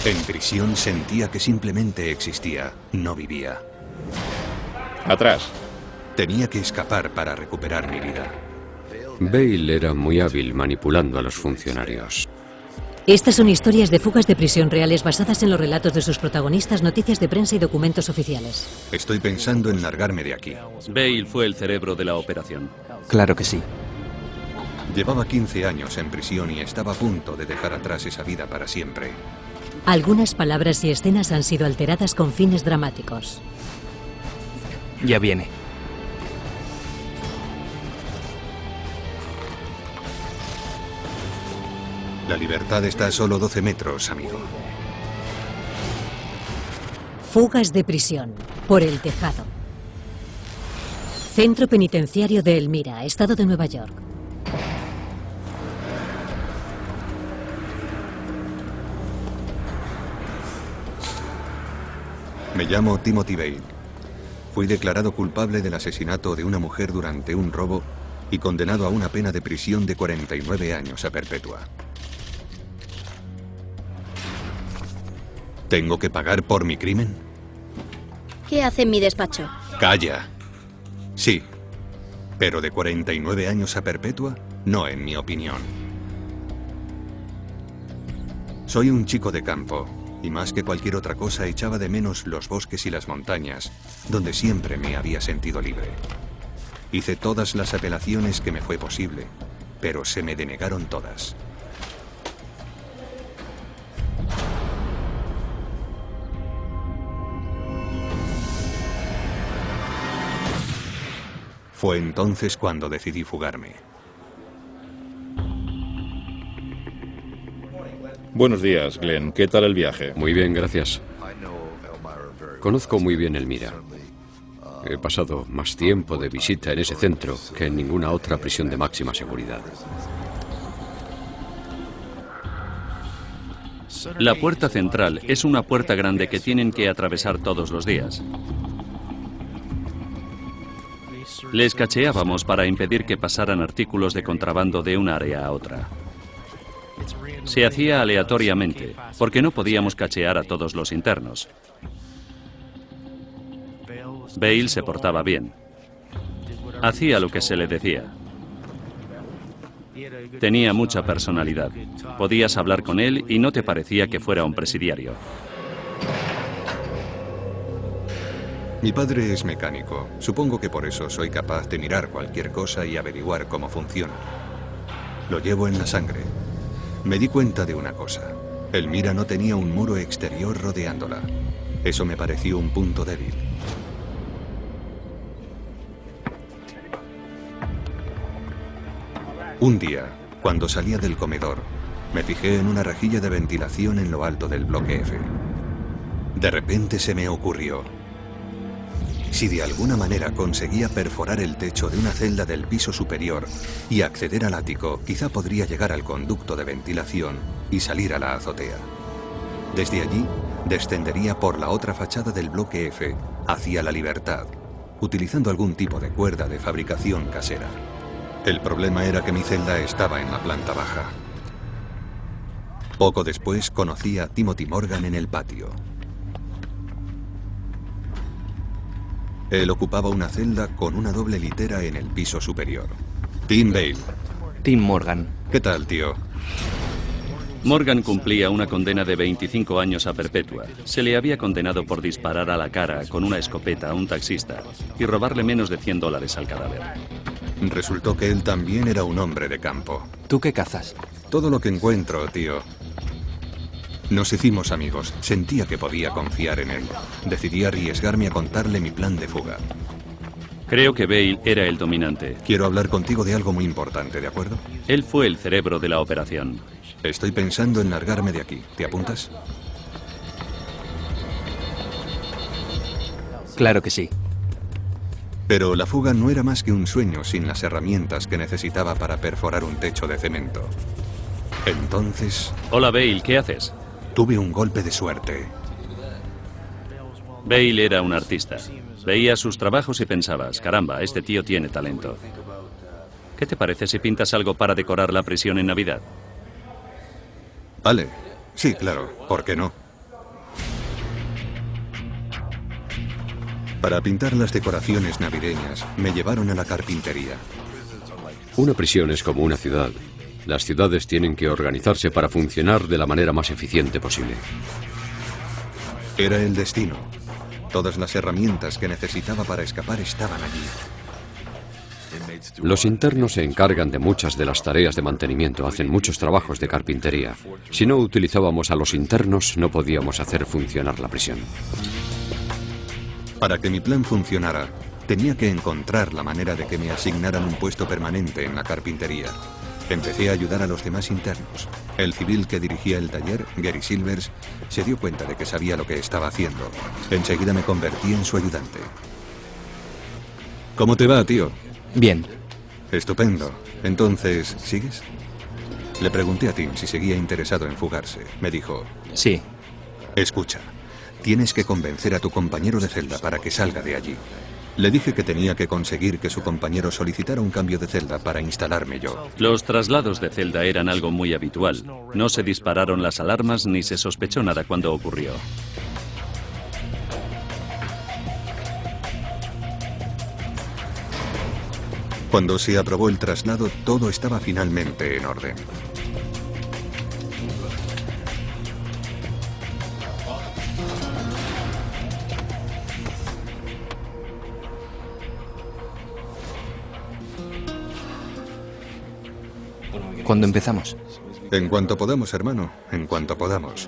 En prisión sentía que simplemente existía, no vivía. Atrás. Tenía que escapar para recuperar mi vida. Bale era muy hábil manipulando a los funcionarios. Estas son historias de fugas de prisión reales basadas en los relatos de sus protagonistas, noticias de prensa y documentos oficiales. Estoy pensando en largarme de aquí. Bale fue el cerebro de la operación. Claro que sí. Llevaba 15 años en prisión y estaba a punto de dejar atrás esa vida para siempre. Algunas palabras y escenas han sido alteradas con fines dramáticos. Ya viene. La libertad está a solo 12 metros, amigo. Fugas de prisión, por el tejado. Centro Penitenciario de Elmira, Estado de Nueva York. Me llamo Timothy Bale. Fui declarado culpable del asesinato de una mujer durante un robo y condenado a una pena de prisión de 49 años a perpetua. ¿Tengo que pagar por mi crimen? ¿Qué hace en mi despacho? ¡Calla! Sí, pero de 49 años a perpetua, no en mi opinión. Soy un chico de campo, y más que cualquier otra cosa echaba de menos los bosques y las montañas, donde siempre me había sentido libre. Hice todas las apelaciones que me fue posible, pero se me denegaron todas. Fue entonces cuando decidí fugarme. Buenos días, Glenn. ¿Qué tal el viaje? Muy bien, gracias. Conozco muy bien Elmira. He pasado más tiempo de visita en ese centro que en ninguna otra prisión de máxima seguridad. La puerta central es una puerta grande que tienen que atravesar todos los días. Les cacheábamos para impedir que pasaran artículos de contrabando de un área a otra. Se hacía aleatoriamente, porque no podíamos cachear a todos los internos. Bale se portaba bien. Hacía lo que se le decía. Tenía mucha personalidad. Podías hablar con él y no te parecía que fuera un presidiario. Mi padre es mecánico. Supongo que por eso soy capaz de mirar cualquier cosa y averiguar cómo funciona. Lo llevo en la sangre. Me di cuenta de una cosa. Elmira no tenía un muro exterior rodeándola. Eso me pareció un punto débil. Un día, cuando salía del comedor, me fijé en una rejilla de ventilación en lo alto del bloque F. De repente se me ocurrió: si de alguna manera conseguía perforar el techo de una celda del piso superior y acceder al ático, quizá podría llegar al conducto de ventilación y salir a la azotea. Desde allí, descendería por la otra fachada del bloque F hacia la Libertad, utilizando algún tipo de cuerda de fabricación casera. El problema era que mi celda estaba en la planta baja. Poco después conocí a Timothy Morgan en el patio. Él ocupaba una celda con una doble litera en el piso superior. Tim Bale. Tim Morgan. ¿Qué tal, tío? Morgan cumplía una condena de 25 años a perpetua. Se le había condenado por disparar a la cara con una escopeta a un taxista y robarle menos de $100 al cadáver. Resultó que él también era un hombre de campo. ¿Tú qué cazas? Todo lo que encuentro, tío. Nos hicimos amigos. Sentía que podía confiar en él. Decidí arriesgarme a contarle mi plan de fuga. Creo que Bale era el dominante. Quiero hablar contigo de algo muy importante, ¿de acuerdo? Él fue el cerebro de la operación. Estoy pensando en largarme de aquí. ¿Te apuntas? Claro que sí. Pero la fuga no era más que un sueño sin las herramientas que necesitaba para perforar un techo de cemento. Entonces... Hola, Bale, ¿qué haces? Tuve un golpe de suerte. Bale era un artista. Veías sus trabajos y pensabas: caramba, este tío tiene talento. ¿Qué te parece si pintas algo para decorar la prisión en Navidad? Vale. Sí, claro. ¿Por qué no? Para pintar las decoraciones navideñas, me llevaron a la carpintería. Una prisión es como una ciudad. Las ciudades tienen que organizarse para funcionar de la manera más eficiente posible. Era el destino. Todas las herramientas que necesitaba para escapar estaban allí. Los internos se encargan de muchas de las tareas de mantenimiento, hacen muchos trabajos de carpintería. Si no utilizábamos a los internos, no podíamos hacer funcionar la prisión. Para que mi plan funcionara, tenía que encontrar la manera de que me asignaran un puesto permanente en la carpintería. Empecé a ayudar a los demás internos. El civil que dirigía el taller, Gary Silvers, se dio cuenta de que sabía lo que estaba haciendo. Enseguida me convertí en su ayudante. ¿Cómo te va, tío? Bien. Estupendo. Entonces, ¿sigues? Le pregunté a Tim si seguía interesado en fugarse. Me dijo... Sí. Escucha, tienes que convencer a tu compañero de celda para que salga de allí. Le dije que tenía que conseguir que su compañero solicitara un cambio de celda para instalarme yo. Los traslados de celda eran algo muy habitual. No se dispararon las alarmas ni se sospechó nada cuando ocurrió. Cuando se aprobó el traslado, todo estaba finalmente en orden. ¿Cuándo empezamos? En cuanto podamos, hermano, en cuanto podamos.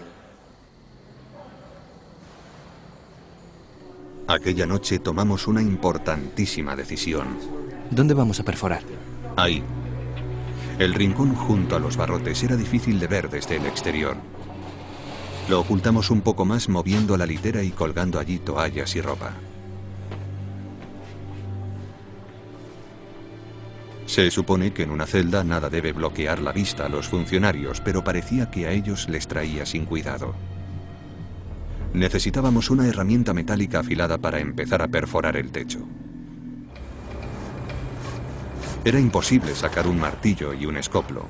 Aquella noche tomamos una importantísima decisión. ¿Dónde vamos a perforar? Ahí. El rincón junto a los barrotes era difícil de ver desde el exterior. Lo ocultamos un poco más moviendo la litera y colgando allí toallas y ropa. Se supone que en una celda nada debe bloquear la vista a los funcionarios, pero parecía que a ellos les traía sin cuidado. Necesitábamos una herramienta metálica afilada para empezar a perforar el techo. Era imposible sacar un martillo y un escoplo.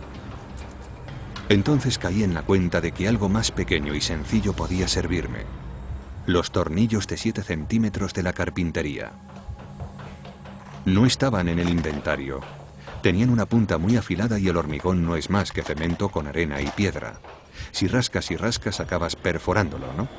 Entonces caí en la cuenta de que algo más pequeño y sencillo podía servirme. Los tornillos de 7 centímetros de la carpintería. No estaban en el inventario. Tenían una punta muy afilada y el hormigón no es más que cemento con arena y piedra. Si rascas y rascas acabas perforándolo, ¿no?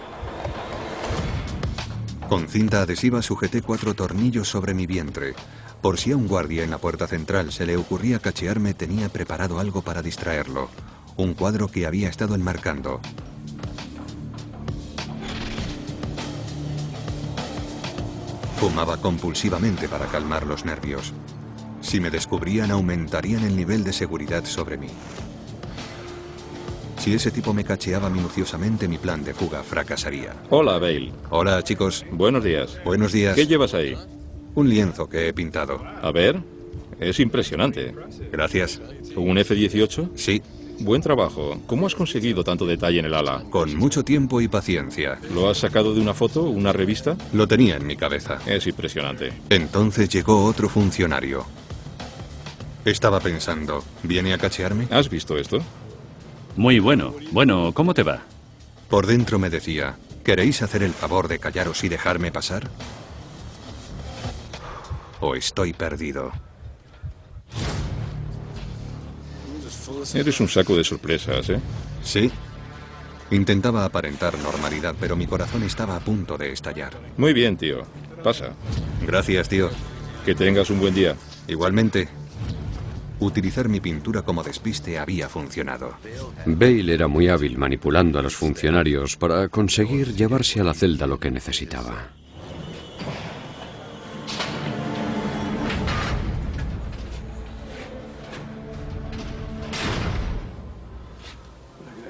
Con cinta adhesiva sujeté 4 tornillos sobre mi vientre. Por si a un guardia en la puerta central se le ocurría cachearme, tenía preparado algo para distraerlo. Un cuadro que había estado enmarcando. Fumaba compulsivamente para calmar los nervios. Si me descubrían, aumentarían el nivel de seguridad sobre mí. Si ese tipo me cacheaba minuciosamente, mi plan de fuga fracasaría. Hola, Bale. Hola, chicos. Buenos días. Buenos días. ¿Qué llevas ahí? Un lienzo que he pintado. A ver, es impresionante. Gracias. ¿Un F-18? Sí. Buen trabajo. ¿Cómo has conseguido tanto detalle en el ala? Con mucho tiempo y paciencia. ¿Lo has sacado de una foto, una revista? Lo tenía en mi cabeza. Es impresionante. Entonces llegó otro funcionario. Estaba pensando, ¿viene a cachearme? ¿Has visto esto? Muy bueno. Bueno, ¿cómo te va? Por dentro me decía, ¿queréis hacer el favor de callaros y dejarme pasar? ¿O estoy perdido? Eres un saco de sorpresas, ¿eh? Sí. Intentaba aparentar normalidad, pero mi corazón estaba a punto de estallar. Muy bien, tío. Pasa. Gracias, tío. Que tengas un buen día. Igualmente. Utilizar mi pintura como despiste había funcionado. Bale era muy hábil manipulando a los funcionarios para conseguir llevarse a la celda lo que necesitaba.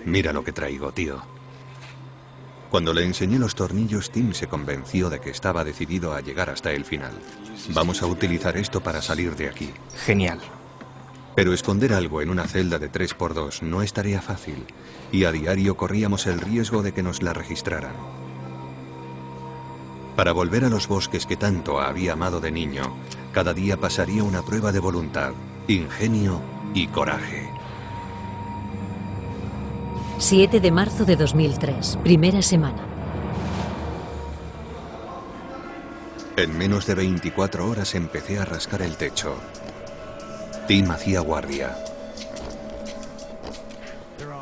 Mira lo que traigo, tío. Cuando le enseñé los tornillos, Tim se convenció de que estaba decidido a llegar hasta el final. Vamos a utilizar esto para salir de aquí. Genial. Pero esconder algo en una celda de 3×2 no es tarea fácil, y a diario corríamos el riesgo de que nos la registraran. Para volver a los bosques que tanto había amado de niño, cada día pasaría una prueba de voluntad, ingenio y coraje. 7 de marzo de 2003, primera semana. En menos de 24 horas empecé a rascar el techo. Tim hacía guardia.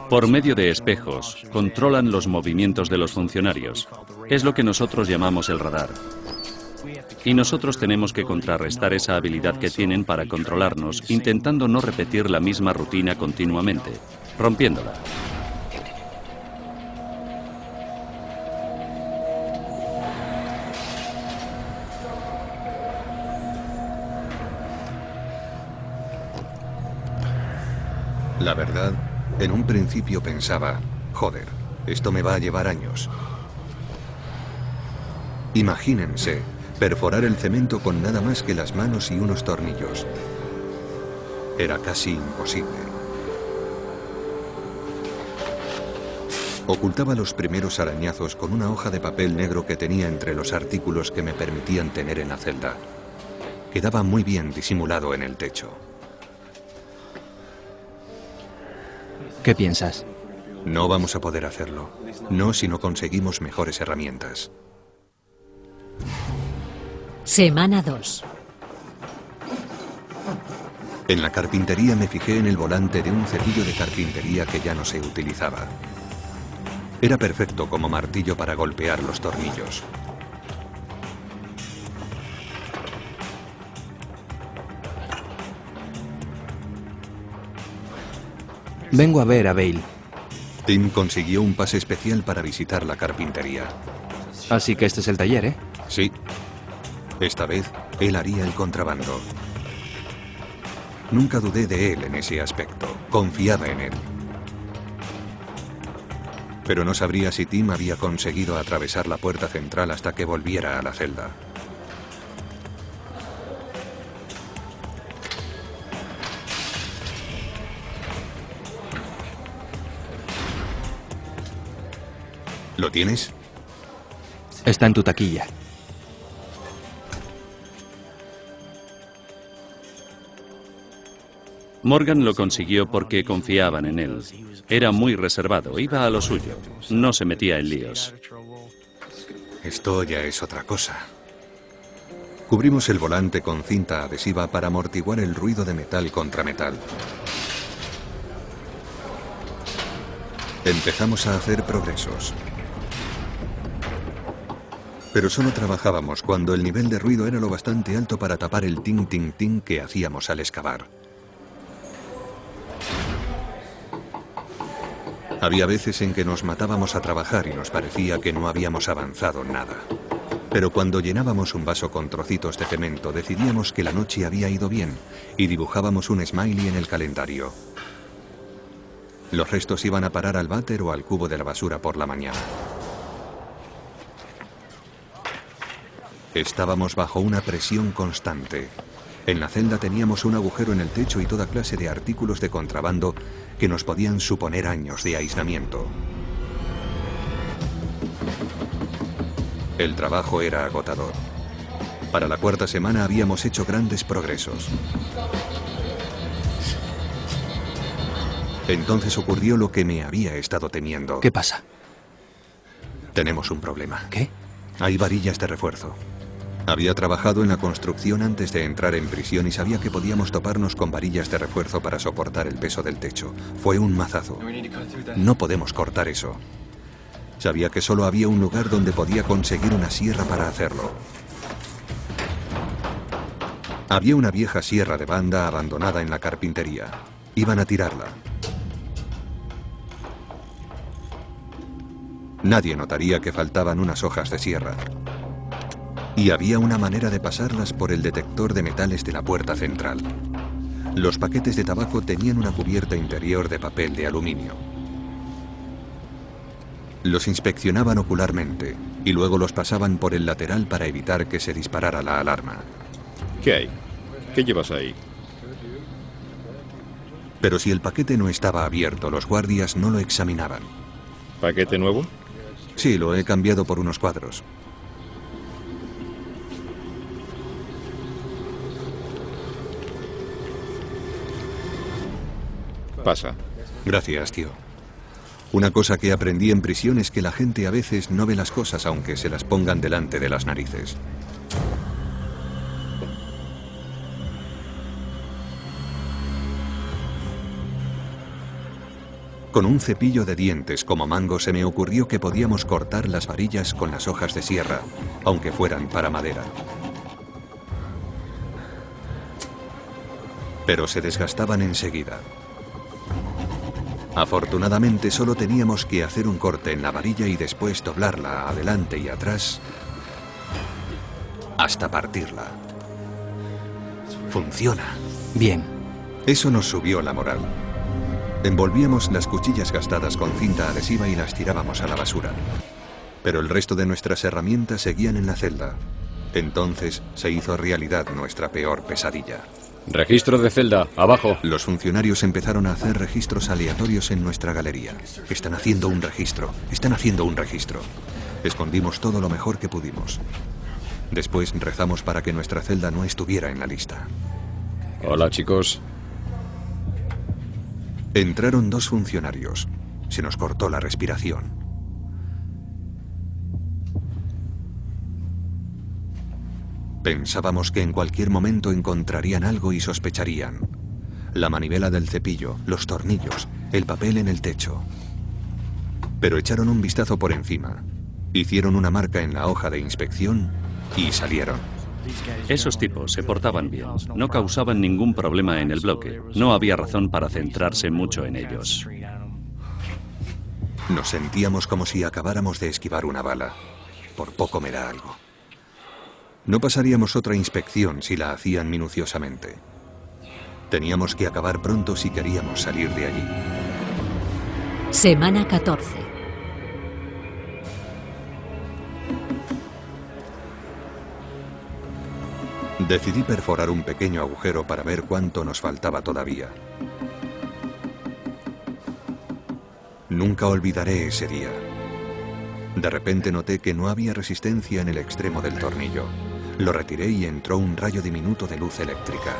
Por medio de espejos, controlan los movimientos de los funcionarios. Es lo que nosotros llamamos el radar. Y nosotros tenemos que contrarrestar esa habilidad que tienen para controlarnos, intentando no repetir la misma rutina continuamente, rompiéndola. La verdad, en un principio pensaba, joder, esto me va a llevar años. Imagínense, perforar el cemento con nada más que las manos y unos tornillos. Era casi imposible. Ocultaba los primeros arañazos con una hoja de papel negro que tenía entre los artículos que me permitían tener en la celda. Quedaba muy bien disimulado en el techo. ¿Qué piensas? No vamos a poder hacerlo. No si no conseguimos mejores herramientas. Semana 2. En la carpintería me fijé en el volante de un cepillo de carpintería que ya no se utilizaba. Era perfecto como martillo para golpear los tornillos. Vengo a ver a Bale. Tim consiguió un pase especial para visitar la carpintería. Así que este es el taller, ¿eh? Sí. Esta vez, él haría el contrabando. Nunca dudé de él en ese aspecto. Confiaba en él. Pero no sabría si Tim había conseguido atravesar la puerta central hasta que volviera a la celda. ¿Lo tienes? Está en tu taquilla. Morgan lo consiguió porque confiaban en él. Era muy reservado, iba a lo suyo. No se metía en líos. Esto ya es otra cosa. Cubrimos el volante con cinta adhesiva para amortiguar el ruido de metal contra metal. Empezamos a hacer progresos. Pero solo trabajábamos cuando el nivel de ruido era lo bastante alto para tapar el ting-ting-ting que hacíamos al excavar. Había veces en que nos matábamos a trabajar y nos parecía que no habíamos avanzado nada. Pero cuando llenábamos un vaso con trocitos de cemento, decidíamos que la noche había ido bien y dibujábamos un smiley en el calendario. Los restos iban a parar al váter o al cubo de la basura por la mañana. Estábamos bajo una presión constante. En la celda teníamos un agujero en el techo y toda clase de artículos de contrabando que nos podían suponer años de aislamiento. El trabajo era agotador. Para la cuarta semana habíamos hecho grandes progresos. Entonces ocurrió lo que me había estado temiendo. ¿Qué pasa? Tenemos un problema. ¿Qué? Hay varillas de refuerzo. Había trabajado en la construcción antes de entrar en prisión y sabía que podíamos toparnos con varillas de refuerzo para soportar el peso del techo. Fue un mazazo. No podemos cortar eso. Sabía que solo había un lugar donde podía conseguir una sierra para hacerlo. Había una vieja sierra de banda abandonada en la carpintería. Iban a tirarla. Nadie notaría que faltaban unas hojas de sierra. Y había una manera de pasarlas por el detector de metales de la puerta central. Los paquetes de tabaco tenían una cubierta interior de papel de aluminio. Los inspeccionaban ocularmente y luego los pasaban por el lateral para evitar que se disparara la alarma. ¿Qué hay? ¿Qué llevas ahí? Pero si el paquete no estaba abierto, los guardias no lo examinaban. ¿Paquete nuevo? Sí, lo he cambiado por unos cuadros. Pasa. Gracias, tío. Una cosa que aprendí en prisión es que la gente a veces no ve las cosas aunque se las pongan delante de las narices. Con un cepillo de dientes como mango se me ocurrió que podíamos cortar las varillas con las hojas de sierra, aunque fueran para madera. Pero se desgastaban enseguida. Afortunadamente solo teníamos que hacer un corte en la varilla y después doblarla adelante y atrás hasta partirla. Funciona. Bien. Eso nos subió la moral. Envolvíamos las cuchillas gastadas con cinta adhesiva y las tirábamos a la basura. Pero el resto de nuestras herramientas seguían en la celda. Entonces se hizo realidad nuestra peor pesadilla. Registro de celda, abajo. Los funcionarios empezaron a hacer registros aleatorios en nuestra galería. Están haciendo un registro. Están haciendo un registro. Escondimos todo lo mejor que pudimos. Después rezamos para que nuestra celda no estuviera en la lista. Hola, chicos. Entraron 2 funcionarios. Se nos cortó la respiración. Pensábamos que en cualquier momento encontrarían algo y sospecharían. La manivela del cepillo, los tornillos, el papel en el techo. Pero echaron un vistazo por encima. Hicieron una marca en la hoja de inspección y salieron. Esos tipos se portaban bien, no causaban ningún problema en el bloque. No había razón para centrarse mucho en ellos. Nos sentíamos como si acabáramos de esquivar una bala. Por poco me da algo. No pasaríamos otra inspección si la hacían minuciosamente. Teníamos que acabar pronto si queríamos salir de allí. Semana 14. Decidí perforar un pequeño agujero para ver cuánto nos faltaba todavía. Nunca olvidaré ese día. De repente noté que no había resistencia en el extremo del tornillo. Lo retiré y entró un rayo diminuto de luz eléctrica.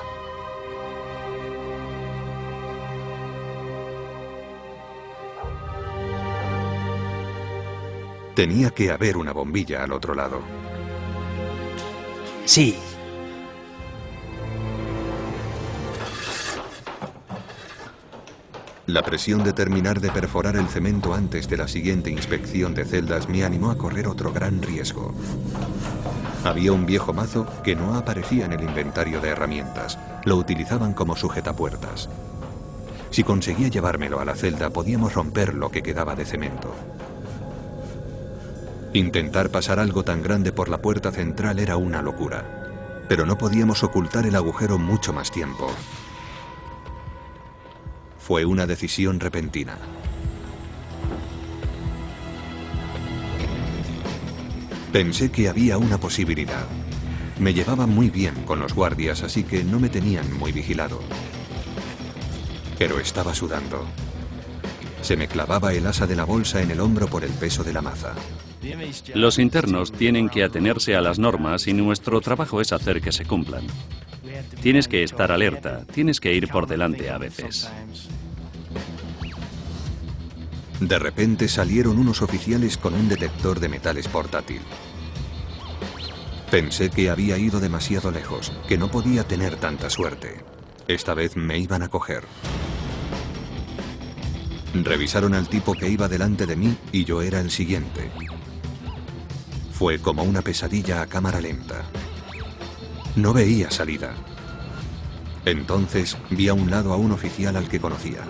Tenía que haber una bombilla al otro lado. Sí. La presión de terminar de perforar el cemento antes de la siguiente inspección de celdas me animó a correr otro gran riesgo. Había un viejo mazo que no aparecía en el inventario de herramientas. Lo utilizaban como sujetapuertas. Si conseguía llevármelo a la celda, podíamos romper lo que quedaba de cemento. Intentar pasar algo tan grande por la puerta central era una locura. Pero no podíamos ocultar el agujero mucho más tiempo. Fue una decisión repentina. Pensé que había una posibilidad. Me llevaba muy bien con los guardias, así que no me tenían muy vigilado. Pero estaba sudando. Se me clavaba el asa de la bolsa en el hombro por el peso de la maza. Los internos tienen que atenerse a las normas y nuestro trabajo es hacer que se cumplan. Tienes que estar alerta, tienes que ir por delante a veces. De repente salieron unos oficiales con un detector de metales portátil. Pensé que había ido demasiado lejos, que no podía tener tanta suerte. Esta vez me iban a coger. Revisaron al tipo que iba delante de mí y yo era el siguiente. Fue como una pesadilla a cámara lenta. No veía salida. Entonces vi a un lado a un oficial al que conocía.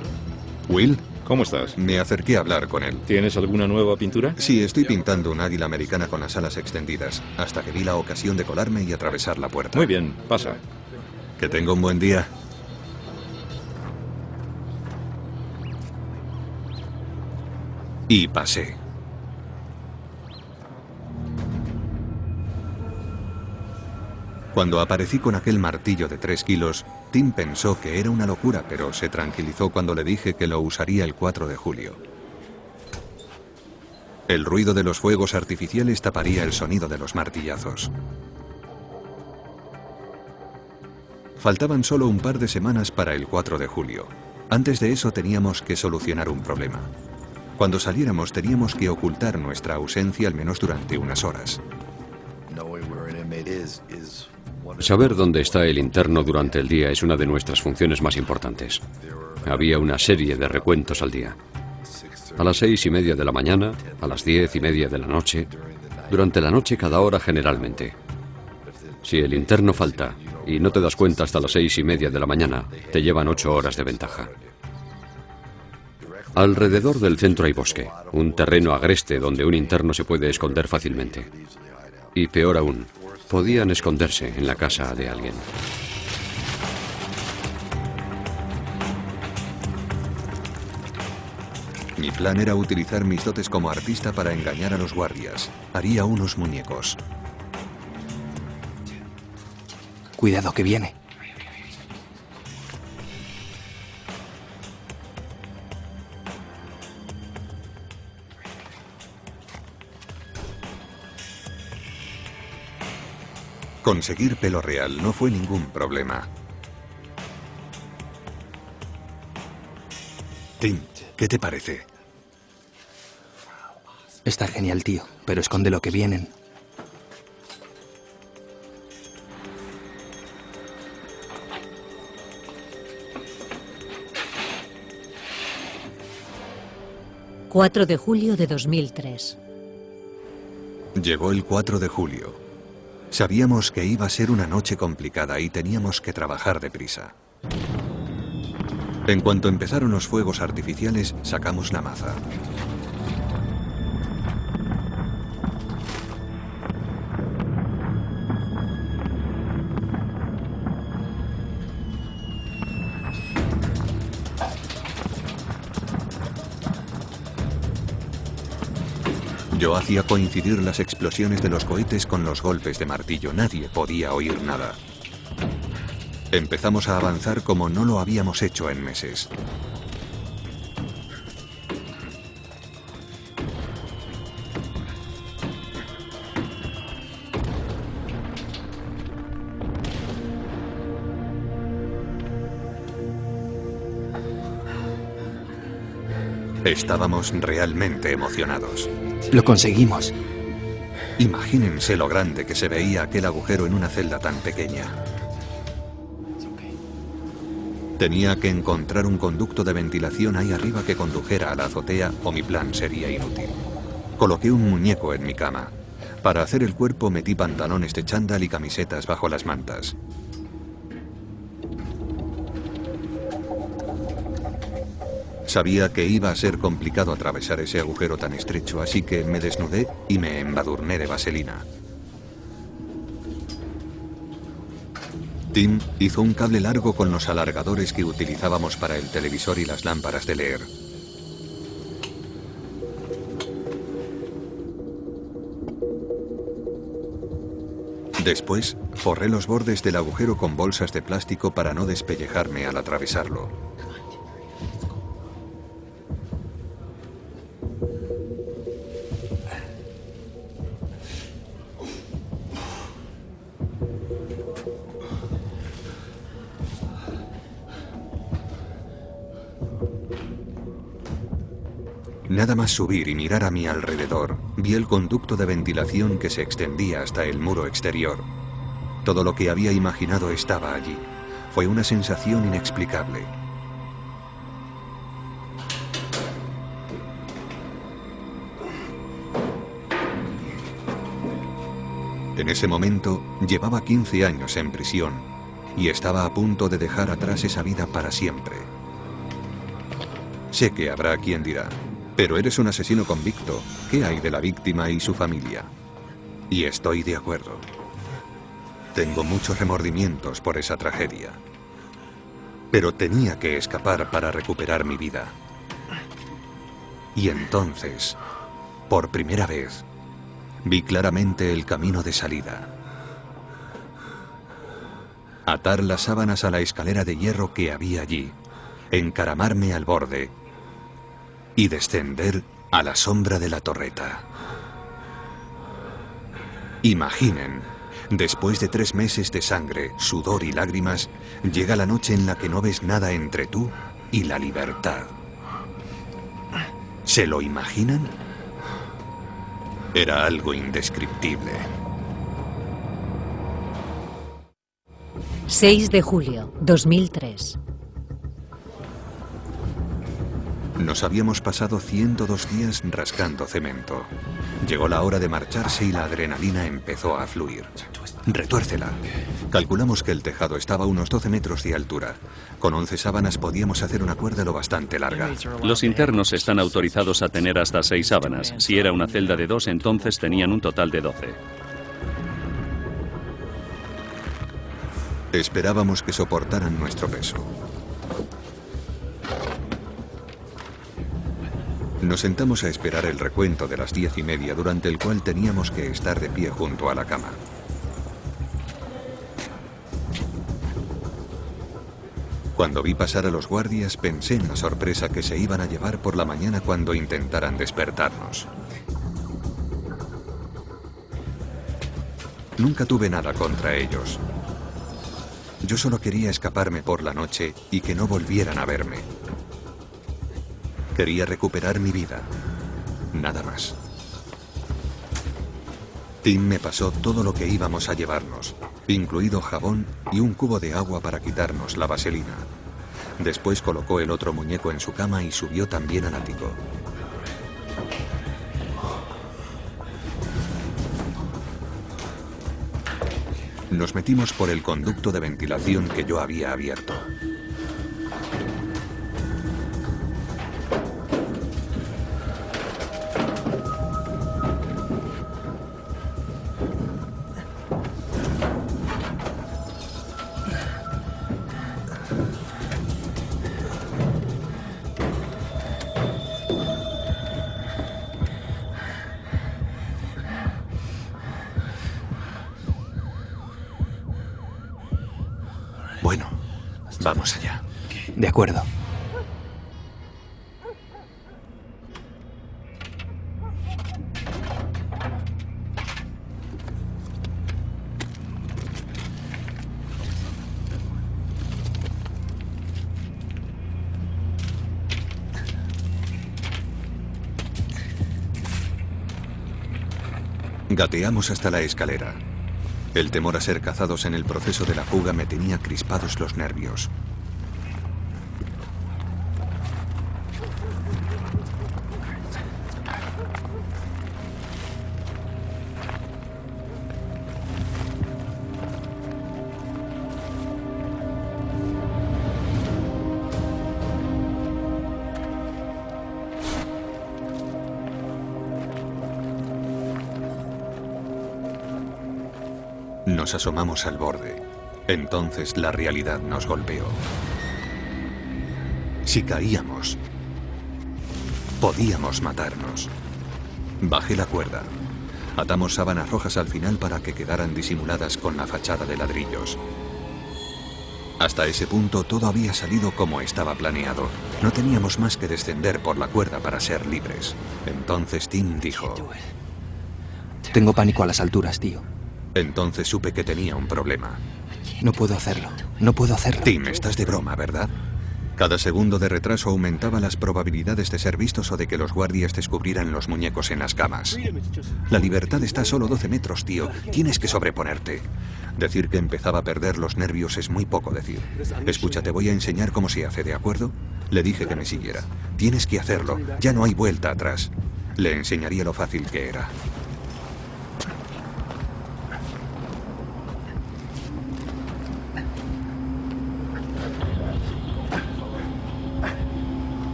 ¿Will? ¿Cómo estás? Me acerqué a hablar con él. ¿Tienes alguna nueva pintura? Sí, estoy pintando un águila americana con las alas extendidas, hasta que vi la ocasión de colarme y atravesar la puerta. Muy bien, pasa. Que tenga un buen día. Y pasé. Cuando aparecí con aquel martillo de 3 kilos, Tim pensó que era una locura, pero se tranquilizó cuando le dije que lo usaría el 4 de julio. El ruido de los fuegos artificiales taparía el sonido de los martillazos. Faltaban solo un par de semanas para el 4 de julio. Antes de eso teníamos que solucionar un problema. Cuando saliéramos teníamos que ocultar nuestra ausencia al menos durante unas horas. Saber dónde está el interno durante el día es una de nuestras funciones más importantes. Había una serie de recuentos al día. A las 6:30 de la mañana, a las 10:30 de la noche, durante la noche cada hora generalmente. Si el interno falta y no te das cuenta hasta las 6:30 de la mañana, te llevan 8 horas de ventaja. Alrededor del centro hay bosque, un terreno agreste donde un interno se puede esconder fácilmente. Y peor aún, podían esconderse en la casa de alguien. Mi plan era utilizar mis dotes como artista para engañar a los guardias. Haría unos muñecos. Cuidado, que viene. Conseguir pelo real no fue ningún problema. Tim, ¿qué te parece? Está genial, tío, pero esconde lo que vienen. ...4 de julio de 2003. Llegó el 4 de julio. Sabíamos que iba a ser una noche complicada y teníamos que trabajar deprisa. En cuanto empezaron los fuegos artificiales, sacamos la maza. Yo hacía coincidir las explosiones de los cohetes con los golpes de martillo. Nadie podía oír nada. Empezamos a avanzar como no lo habíamos hecho en meses. Estábamos realmente emocionados. Lo conseguimos. Imagínense lo grande que se veía aquel agujero en una celda tan pequeña. Tenía que encontrar un conducto de ventilación ahí arriba que condujera a la azotea o mi plan sería inútil. Coloqué un muñeco en mi cama. Para hacer el cuerpo metí pantalones de chándal y camisetas bajo las mantas. Sabía que iba a ser complicado atravesar ese agujero tan estrecho, así que me desnudé y me embadurné de vaselina. Tim hizo un cable largo con los alargadores que utilizábamos para el televisor y las lámparas de leer. Después, forré los bordes del agujero con bolsas de plástico para no despellejarme al atravesarlo. Nada más subir y mirar a mi alrededor, vi el conducto de ventilación que se extendía hasta el muro exterior. Todo lo que había imaginado estaba allí. Fue una sensación inexplicable. En ese momento, llevaba 15 años en prisión y estaba a punto de dejar atrás esa vida para siempre. Sé que habrá quien dirá: pero eres un asesino convicto. ¿Qué hay de la víctima y su familia? Y estoy de acuerdo. Tengo muchos remordimientos por esa tragedia. Pero tenía que escapar para recuperar mi vida. Y entonces, por primera vez, vi claramente el camino de salida. Atar las sábanas a la escalera de hierro que había allí, encaramarme al borde y descender a la sombra de la torreta. Imaginen, después de 3 meses de sangre, sudor y lágrimas, llega la noche en la que no ves nada entre tú y la libertad. ¿Se lo imaginan? Era algo indescriptible. 6 de julio, 2003. Nos habíamos pasado 102 días rascando cemento. Llegó la hora de marcharse y la adrenalina empezó a fluir. Retuércela. Calculamos que el tejado estaba a unos 12 metros de altura. Con 11 sábanas podíamos hacer una cuerda lo bastante larga. Los internos están autorizados a tener hasta 6 sábanas. Si era una celda de 2, entonces tenían un total de 12. Esperábamos que soportaran nuestro peso. Nos sentamos a esperar el recuento de las 10:30, durante el cual teníamos que estar de pie junto a la cama. Cuando vi pasar a los guardias, pensé en la sorpresa que se iban a llevar por la mañana cuando intentaran despertarnos. Nunca tuve nada contra ellos. Yo solo quería escaparme por la noche y que no volvieran a verme. Quería recuperar mi vida. Nada más. Tim me pasó todo lo que íbamos a llevarnos, incluido jabón y un cubo de agua para quitarnos la vaselina. Después colocó el otro muñeco en su cama y subió también al ático. Nos metimos por el conducto de ventilación que yo había abierto. Bueno, vamos allá. De acuerdo. Gateamos hasta la escalera. El temor a ser cazados en el proceso de la fuga me tenía crispados los nervios. Nos asomamos al borde. Entonces la realidad nos golpeó. Si caíamos, podíamos matarnos. Bajé la cuerda. Atamos sábanas rojas al final para que quedaran disimuladas con la fachada de ladrillos. Hasta ese punto todo había salido como estaba planeado. No teníamos más que descender por la cuerda para ser libres. Entonces Tim dijo: Tengo pánico a las alturas, tío. Entonces supe que tenía un problema. No puedo hacerlo. No puedo hacerlo. Tim, estás de broma, ¿verdad? Cada segundo de retraso aumentaba las probabilidades de ser vistos o de que los guardias descubrieran los muñecos en las camas. La libertad está a solo 12 metros, tío. Tienes que sobreponerte. Decir que empezaba a perder los nervios es muy poco decir. Escucha, te voy a enseñar cómo se hace, ¿de acuerdo? Le dije que me siguiera. Tienes que hacerlo. Ya no hay vuelta atrás. Le enseñaría lo fácil que era.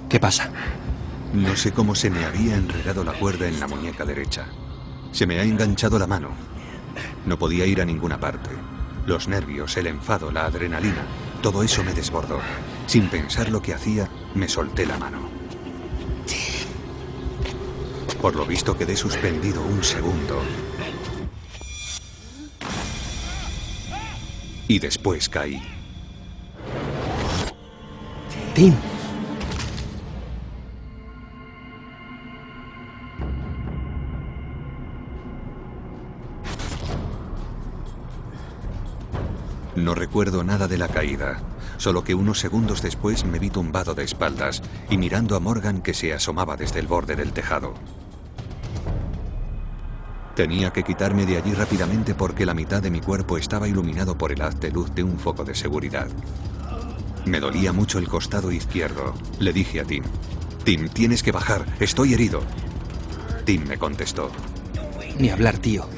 ¿Qué pasa? No sé cómo se me había enredado la cuerda en la muñeca derecha. Se me ha enganchado la mano. No podía ir a ninguna parte. Los nervios, el enfado, la adrenalina, todo eso me desbordó. Sin pensar lo que hacía, me solté la mano. Por lo visto quedé suspendido un segundo. Y después caí. Tim. No recuerdo nada de la caída, solo que unos segundos después me vi tumbado de espaldas y mirando a Morgan que se asomaba desde el borde del tejado. Tenía que quitarme de allí rápidamente porque la mitad de mi cuerpo estaba iluminado por el haz de luz de un foco de seguridad. Me dolía mucho el costado izquierdo. Le dije a Tim, Tim, tienes que bajar, estoy herido. Tim me contestó. Ni hablar, tío.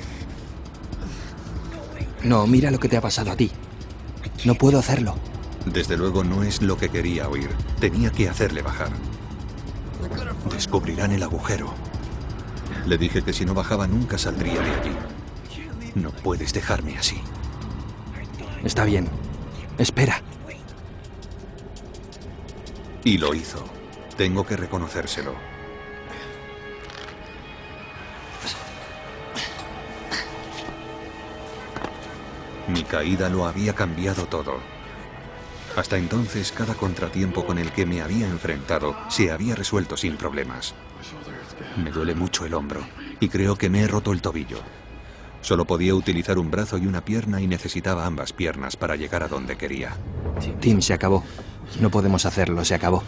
No, mira lo que te ha pasado a ti. No puedo hacerlo. Desde luego no es lo que quería oír. Tenía que hacerle bajar. Descubrirán el agujero. Le dije que si no bajaba nunca saldría de allí. No puedes dejarme así. Está bien. Espera. Y lo hizo. Tengo que reconocérselo. Mi caída lo había cambiado todo. Hasta entonces, cada contratiempo con el que me había enfrentado se había resuelto sin problemas. Me duele mucho el hombro y creo que me he roto el tobillo. Solo podía utilizar un brazo y una pierna y necesitaba ambas piernas para llegar a donde quería. Tim, se acabó. No podemos hacerlo, se acabó.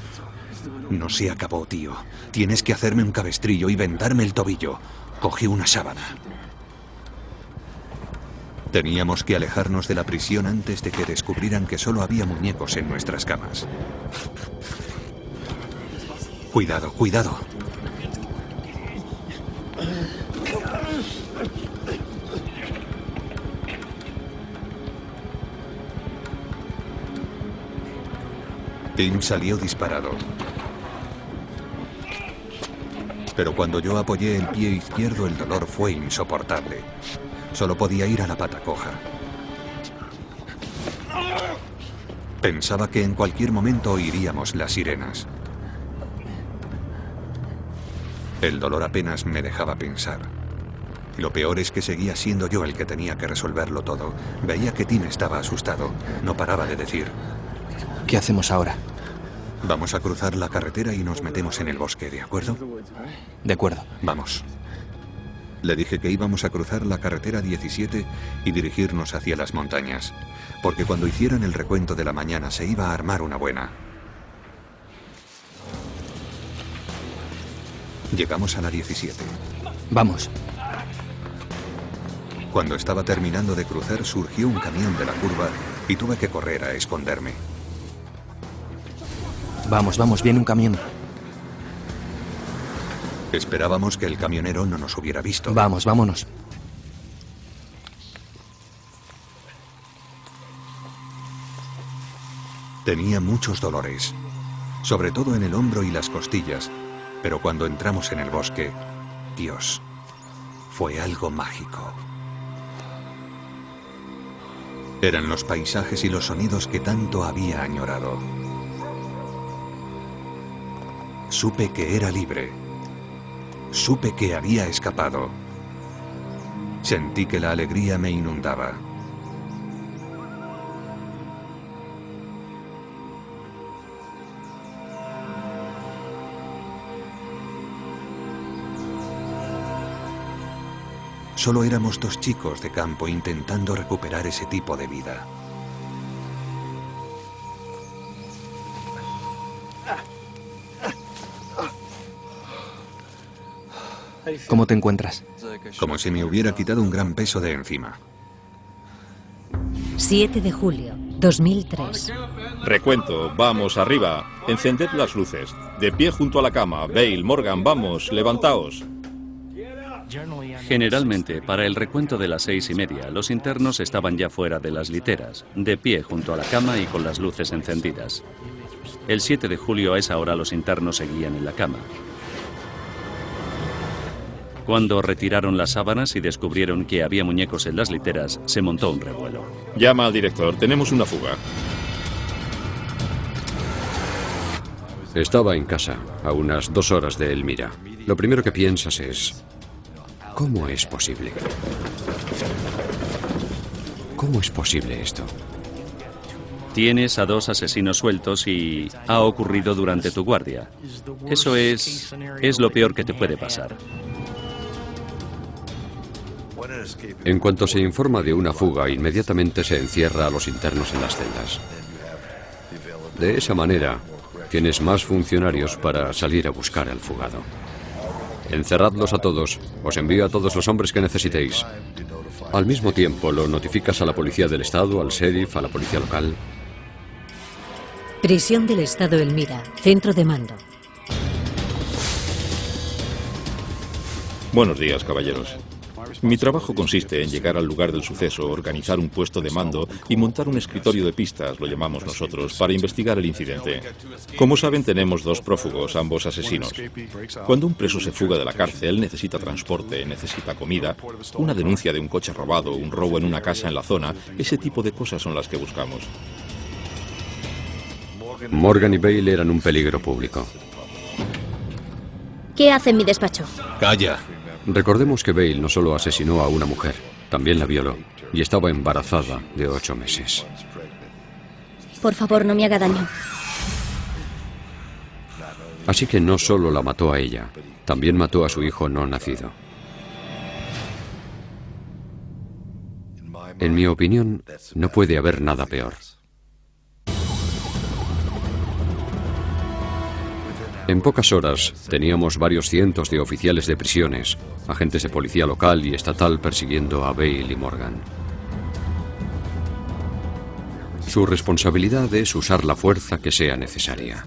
No se acabó, tío. Tienes que hacerme un cabestrillo y vendarme el tobillo. Cogí una sábana. Teníamos que alejarnos de la prisión antes de que descubrieran que solo había muñecos en nuestras camas. Cuidado, cuidado. Tim salió disparado. Pero cuando yo apoyé el pie izquierdo, el dolor fue insoportable. Solo podía ir a la pata coja. Pensaba que en cualquier momento oiríamos las sirenas. El dolor apenas me dejaba pensar. Y lo peor es que seguía siendo yo el que tenía que resolverlo todo. Veía que Tim estaba asustado. No paraba de decir: ¿Qué hacemos ahora? Vamos a cruzar la carretera y nos metemos en el bosque, ¿de acuerdo? De acuerdo. Vamos. Le dije que íbamos a cruzar la carretera 17 y dirigirnos hacia las montañas, porque cuando hicieran el recuento de la mañana se iba a armar una buena. Llegamos a la 17. Vamos. Cuando estaba terminando de cruzar, surgió un camión de la curva y tuve que correr a esconderme. Vamos, vamos, viene un camión. Esperábamos que el camionero no nos hubiera visto. Vamos, vámonos. Tenía muchos dolores, sobre todo en el hombro y las costillas, pero cuando entramos en el bosque, Dios, fue algo mágico. Eran los paisajes y los sonidos que tanto había añorado. Supe que era libre. Supe que había escapado. Sentí que la alegría me inundaba. Solo éramos dos chicos de campo intentando recuperar ese tipo de vida. ¿Cómo te encuentras? Como si me hubiera quitado un gran peso de encima. 7 de julio, 2003. Recuento, vamos, arriba. Encended las luces. De pie junto a la cama. Bale, Morgan, vamos, levantaos. Generalmente, para el recuento de las 6:30, los internos estaban ya fuera de las literas, de pie junto a la cama y con las luces encendidas. El 7 de julio a esa hora los internos seguían en la cama. Cuando retiraron las sábanas y descubrieron que había muñecos en las literas, se montó un revuelo. Llama al director, tenemos una fuga. Estaba en casa, a unas 2 horas de Elmira. Lo primero que piensas es: ¿cómo es posible? ¿Cómo es posible esto? Tienes a 2 asesinos sueltos y ha ocurrido durante tu guardia. Eso es lo peor que te puede pasar. En cuanto se informa de una fuga, inmediatamente se encierra a los internos en las celdas. De esa manera, tienes más funcionarios para salir a buscar al fugado. Encerradlos a todos. Os envío a todos los hombres que necesitéis. Al mismo tiempo, lo notificas a la policía del estado, al sheriff, a la policía local. Prisión del Estado Elmira, centro de mando. Buenos días, caballeros. Mi trabajo consiste en llegar al lugar del suceso, organizar un puesto de mando y montar un escritorio de pistas, lo llamamos nosotros, para investigar el incidente. Como saben, tenemos 2 prófugos, ambos asesinos. Cuando un preso se fuga de la cárcel, necesita transporte, necesita comida, una denuncia de un coche robado, un robo en una casa en la zona, ese tipo de cosas son las que buscamos. Morgan y Bale eran un peligro público. ¿Qué hace en mi despacho? Calla. Recordemos que Bale no solo asesinó a una mujer, también la violó y estaba embarazada de 8 meses. Por favor, no me haga daño. Así que no solo la mató a ella, también mató a su hijo no nacido. En mi opinión, no puede haber nada peor. En pocas horas teníamos varios cientos de oficiales de prisiones, agentes de policía local y estatal persiguiendo a Bale y Morgan. Su responsabilidad es usar la fuerza que sea necesaria.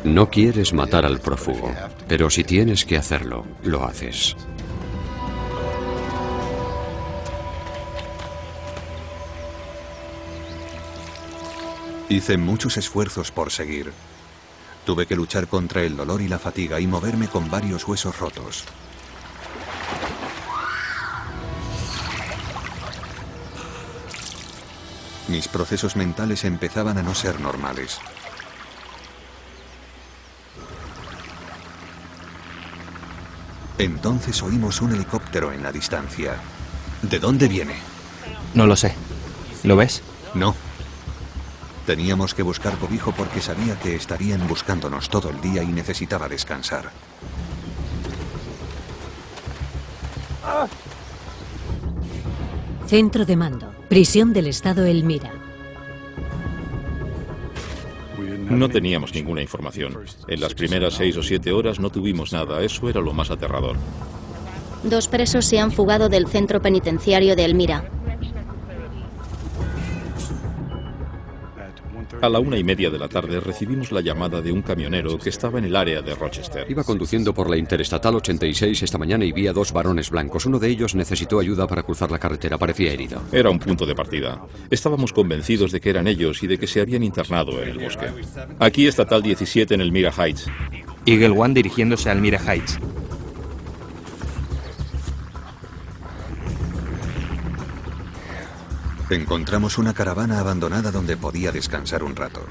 No quieres matar al prófugo, pero si tienes que hacerlo, lo haces. Hice muchos esfuerzos por seguir. Tuve que luchar contra el dolor y la fatiga y moverme con varios huesos rotos. Mis procesos mentales empezaban a no ser normales. Entonces oímos un helicóptero en la distancia. ¿De dónde viene? No lo sé. ¿Lo ves? No. Teníamos que buscar cobijo porque sabía que estarían buscándonos todo el día y necesitaba descansar. Centro de mando, prisión del Estado Elmira. No teníamos ninguna información. En las primeras 6 o 7 horas no tuvimos nada. Eso era lo más aterrador. 2 presos se han fugado del centro penitenciario de Elmira. A la 1:30 de la tarde recibimos la llamada de un camionero que estaba en el área de Rochester. Iba conduciendo por la Interestatal 86 esta mañana y vi a 2 varones blancos. Uno de ellos necesitó ayuda para cruzar la carretera. Parecía herido. Era un punto de partida. Estábamos convencidos de que eran ellos y de que se habían internado en el bosque. Aquí Estatal 17 en Elmira Heights. Eagle One dirigiéndose a Elmira Heights. Encontramos una caravana abandonada donde podía descansar un rato.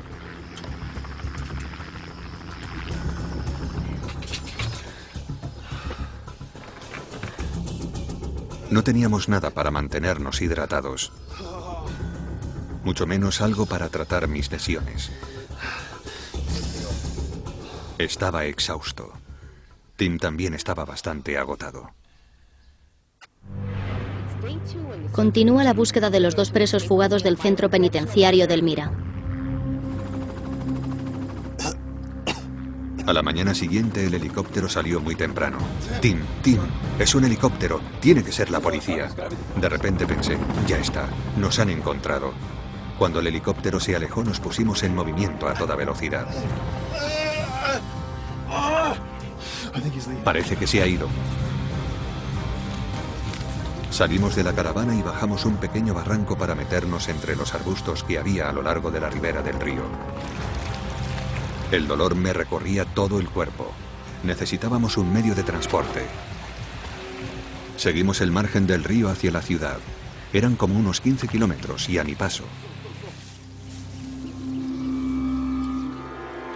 No teníamos nada para mantenernos hidratados, mucho menos algo para tratar mis lesiones. Estaba exhausto. Tim también estaba bastante agotado. Continúa la búsqueda de los 2 presos fugados del centro penitenciario de Elmira. A la mañana siguiente el helicóptero salió muy temprano. Tim, es un helicóptero, tiene que ser la policía. De repente pensé, ya está, nos han encontrado. Cuando el helicóptero se alejó nos pusimos en movimiento a toda velocidad. Parece que se ha ido. Salimos de la caravana y bajamos un pequeño barranco para meternos entre los arbustos que había a lo largo de la ribera del río. El dolor me recorría todo el cuerpo. Necesitábamos un medio de transporte. Seguimos el margen del río hacia la ciudad. Eran como unos 15 kilómetros y a mi paso.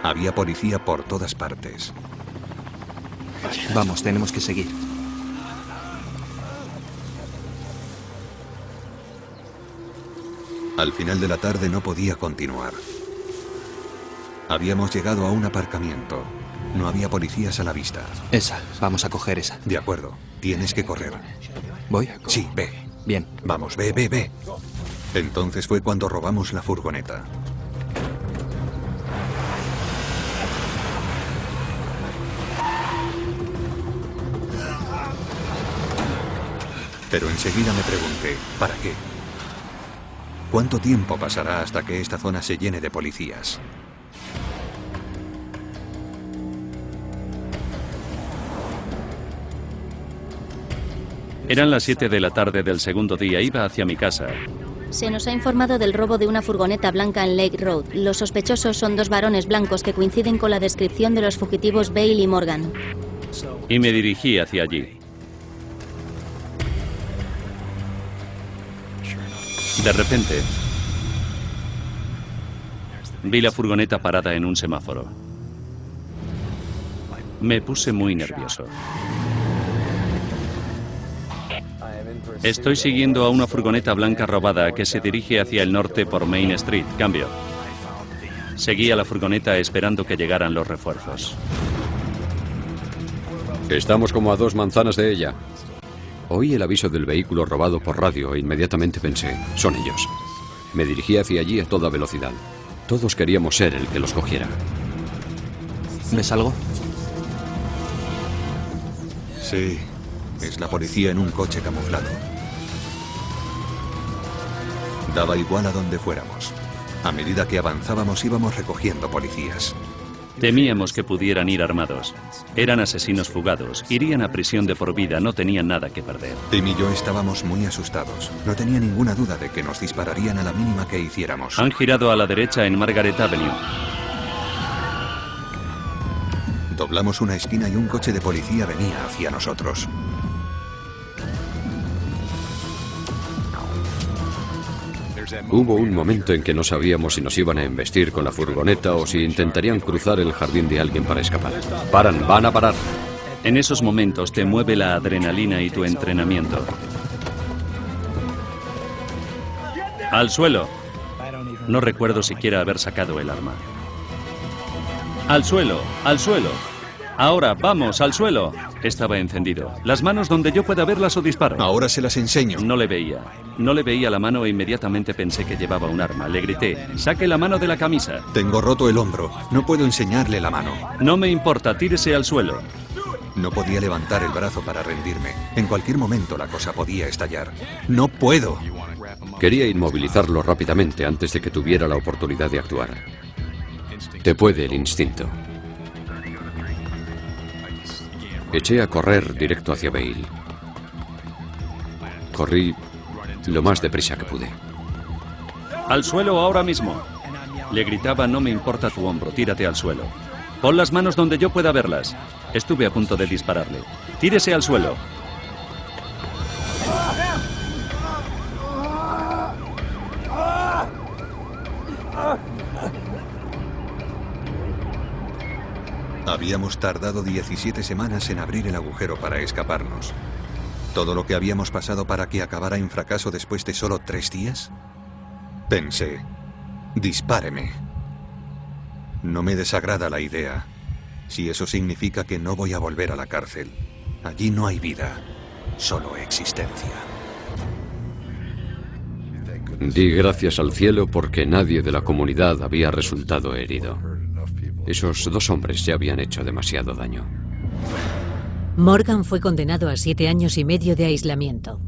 Había policía por todas partes. Vamos, tenemos que seguir. Al final de la tarde no podía continuar. Habíamos llegado a un aparcamiento. No había policías a la vista. Esa, vamos a coger esa. De acuerdo, tienes que correr. ¿Voy? Sí, ve. Bien. Vamos, ve. Entonces fue cuando robamos la furgoneta. Pero enseguida me pregunté, ¿para qué? ¿Cuánto tiempo pasará hasta que esta zona se llene de policías? Eran las 7 de la tarde del segundo día. Iba hacia mi casa. Se nos ha informado del robo de una furgoneta blanca en Lake Road. Los sospechosos son 2 varones blancos que coinciden con la descripción de los fugitivos Bale y Morgan. Y me dirigí hacia allí. De repente, vi la furgoneta parada en un semáforo. Me puse muy nervioso. Estoy siguiendo a una furgoneta blanca robada que se dirige hacia el norte por Main Street. Cambio. Seguí a la furgoneta esperando que llegaran los refuerzos. Estamos como a 2 manzanas de ella. Oí el aviso del vehículo robado por radio e inmediatamente pensé, son ellos. Me dirigí hacia allí a toda velocidad. Todos queríamos ser el que los cogiera. ¿Ves algo? Sí, es la policía en un coche camuflado. Daba igual a donde fuéramos. A medida que avanzábamos íbamos recogiendo policías. Temíamos que pudieran ir armados. Eran asesinos fugados. Irían a prisión de por vida. No tenían nada que perder. Tim y yo estábamos muy asustados. No tenía ninguna duda de que nos dispararían a la mínima que hiciéramos. Han girado a la derecha en Margaret Avenue. Doblamos una esquina y un coche de policía venía hacia nosotros. Hubo un momento en que no sabíamos si nos iban a embestir con la furgoneta o si intentarían cruzar el jardín de alguien para escapar. ¡Paran! ¡Van a parar! En esos momentos te mueve la adrenalina y tu entrenamiento. ¡Al suelo! No recuerdo siquiera haber sacado el arma. ¡Al suelo! ¡Al suelo! Ahora, vamos, al suelo. Estaba encendido. Las manos donde yo pueda verlas o disparo. Ahora se las enseño. No le veía. No le veía la mano e inmediatamente pensé que llevaba un arma. Le grité, saque la mano de la camisa. Tengo roto el hombro. No puedo enseñarle la mano. No me importa, tírese al suelo. No podía levantar el brazo para rendirme. En cualquier momento la cosa podía estallar. ¡No puedo! Quería inmovilizarlo rápidamente antes de que tuviera la oportunidad de actuar. Te puede el instinto. Eché a correr directo hacia Bale. Corrí lo más deprisa que pude. ¡Al suelo ahora mismo! Le gritaba, no me importa tu hombro, tírate al suelo. Pon las manos donde yo pueda verlas. Estuve a punto de dispararle. Tírese al suelo. Habíamos tardado 17 semanas en abrir el agujero para escaparnos. ¿Todo lo que habíamos pasado para que acabara en fracaso después de solo 3 días? Pensé, dispáreme. No me desagrada la idea, si eso significa que no voy a volver a la cárcel. Allí no hay vida, solo existencia. Di gracias al cielo porque nadie de la comunidad había resultado herido. Esos 2 hombres ya habían hecho demasiado daño. Morgan fue condenado a 7 años y medio de aislamiento.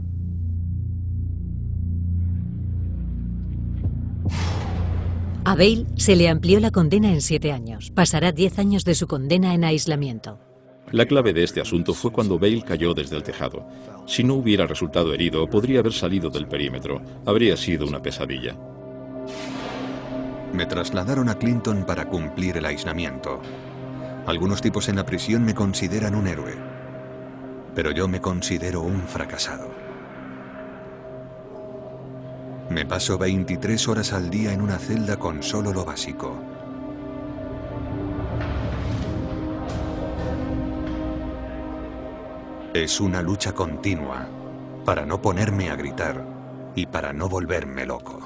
A Bale se le amplió la condena en 7 años. Pasará 10 años de su condena en aislamiento. La clave de este asunto fue cuando Bale cayó desde el tejado. Si no hubiera resultado herido, podría haber salido del perímetro. Habría sido una pesadilla. Me trasladaron a Clinton para cumplir el aislamiento. Algunos tipos en la prisión me consideran un héroe, pero yo me considero un fracasado. Me paso 23 horas al día en una celda con solo lo básico. Es una lucha continua para no ponerme a gritar y para no volverme loco.